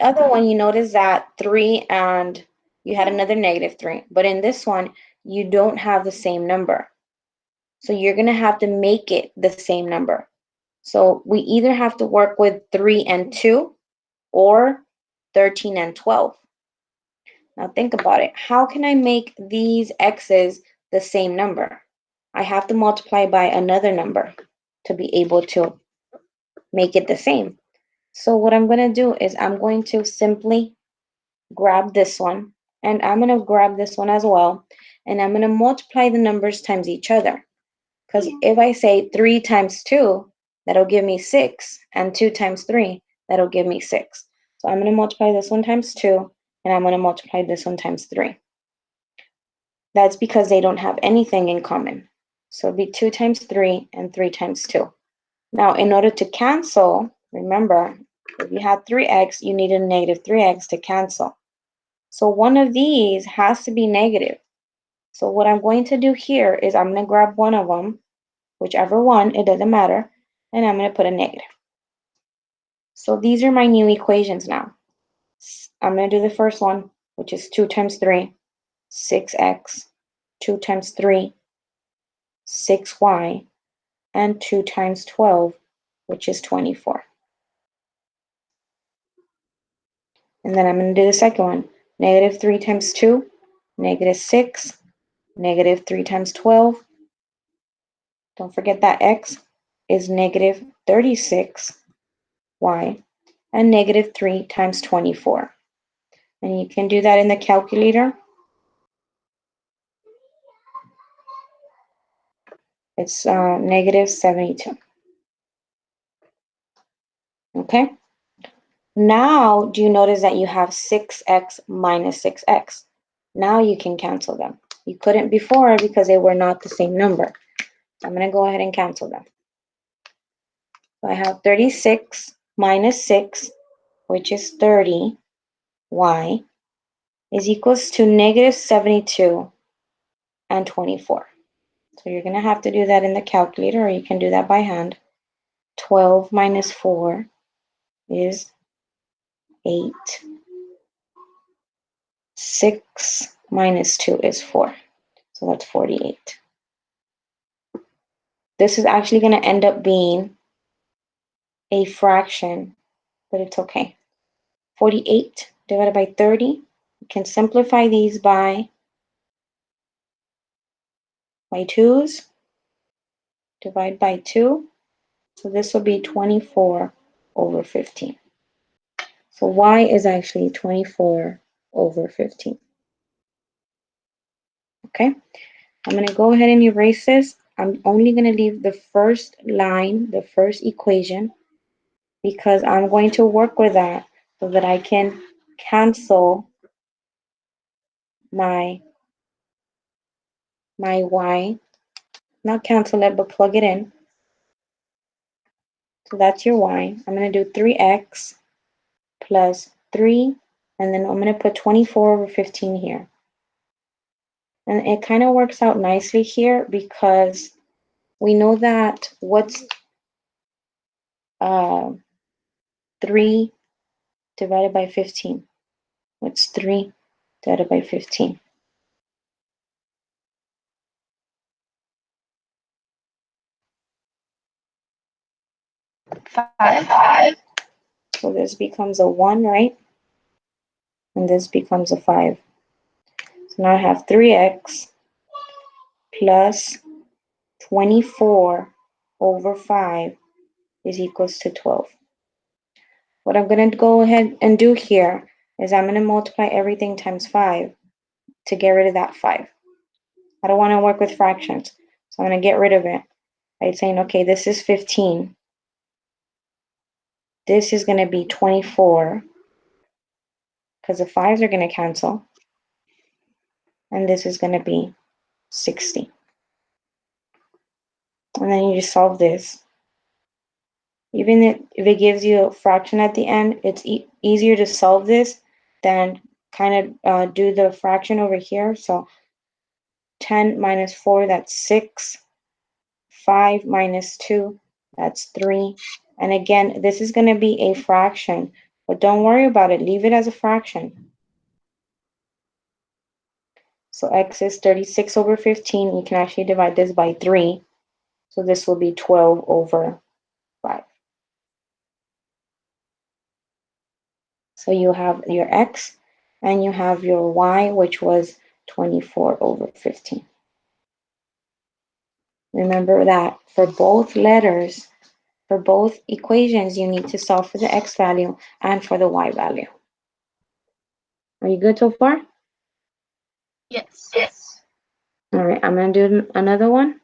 other one, you notice that 3 and you had another -3. But in this one, you don't have the same number. So you're going to have to make it the same number. So we either have to work with 3 and 2 or 13 and 12. Now think about it. How can I make these x's the same number? I have to multiply by another number to be able to make it the same. So what I'm going to do is I'm going to simply grab this one, and I'm going to grab this one as well, and I'm going to multiply the numbers times each other. Because if I say 3 times 2, that'll give me 6, and 2 times 3, that'll give me 6. So I'm going to multiply this one times 2, and I'm going to multiply this one times 3. That's because they don't have anything in common. So it'll be 2 times 3 and 3 times 2. Now, in order to cancel, remember, if you had 3x, you need a -3x to cancel. So one of these has to be negative. So what I'm going to do here is I'm going to grab one of them, whichever one, it doesn't matter, and I'm going to put a negative. So these are my new equations now. I'm going to do the first one, which is 2 times 3, 6x, 2 times 3, 6y, and 2 times 12, which is 24. And then I'm going to do the second one, -3 times 2, -6, -3 times 12. Don't forget that x is -36y, and -3 times 24. And you can do that in the calculator. It's -72. Okay. Now, do you notice that you have 6x minus 6x? Now you can cancel them. You couldn't before because they were not the same number. I'm going to go ahead and cancel them. So I have 36 minus 6, which is 30, y, is equals to -72 and 24. So you're going to have to do that in the calculator, or you can do that by hand. 12 minus 4 is 8. 6 minus 2 is 4. So that's 48. This is actually going to end up being a fraction, but it's okay. 48 divided by 30. You can simplify these by 2's. Divide by 2. So this will be 24 over 15. So y is actually 24 over 15. Okay, I'm going to go ahead and erase this. I'm only going to leave the first line, the first equation, because I'm going to work with that so that I can cancel my y. Not cancel it, but plug it in. So that's your y. I'm going to do 3x plus 3, and then I'm going to put 24 over 15 here. And it kind of works out nicely here because we know that what's 3 divided by 15? What's 3 divided by 15? Five. So this becomes a 1, right? And this becomes a 5. So now I have 3x plus 24 over 5 is equals to 12. What I'm going to go ahead and do here is I'm going to multiply everything times 5 to get rid of that 5. I don't want to work with fractions, so I'm going to get rid of it by saying, okay, this is 15. This is going to be 24 because the 5s are going to cancel. And this is going to be 60. And then you just solve this. Even if it gives you a fraction at the end, it's easier to solve this than kind of do the fraction over here. So 10 minus 4, that's 6. 5 minus 2, that's 3. And again, this is going to be a fraction. But don't worry about it. Leave it as a fraction. So x is 36 over 15. You can actually divide this by 3. So this will be 12 over 5. So you have your x and you have your y, which was 24 over 15. Remember that for both letters, for both equations, you need to solve for the x value and for the y value. Are you good so far? Yes. All right, I'm going to do another one.